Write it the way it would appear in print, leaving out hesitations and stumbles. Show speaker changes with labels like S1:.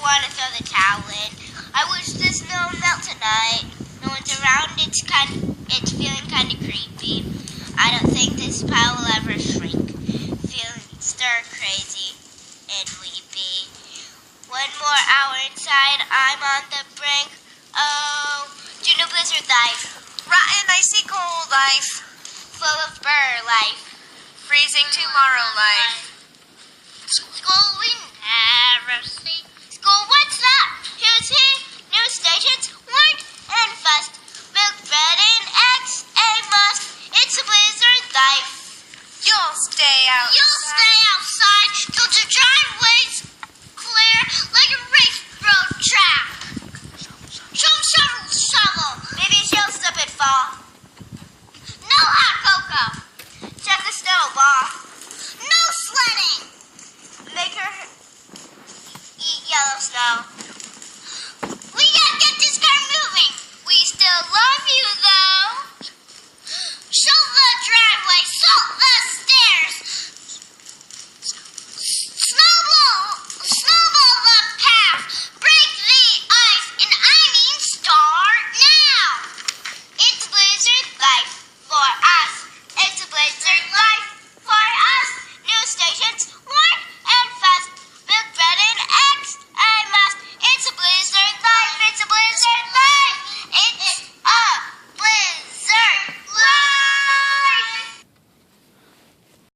S1: want to throw the towel in. I wish the snow melt tonight. No one's around. It's feeling kind of creepy. I don't think this pile will ever shrink. Feeling stir crazy and weepy. One more hour inside. I'm on the brink. Oh, Juno Blizzard life.
S2: Rotten, icy cold life.
S1: Full of burr life.
S2: Freezing tomorrow life.
S1: School we never see. School, what's that? Who's he? New stations, work and fust. Milk, bread, and eggs, a must. It's a blizzard life.
S2: You'll stay outside.
S1: You'll stay outside till the driveway's clear like a railroad track. Shovel, shovel. Maybe she'll slip and fall. No hot cocoa. Check the snowball. No sledding. Make her eat yellow snow. We gotta get this car moving. We still love you though. Show the driveway, salt the stairs.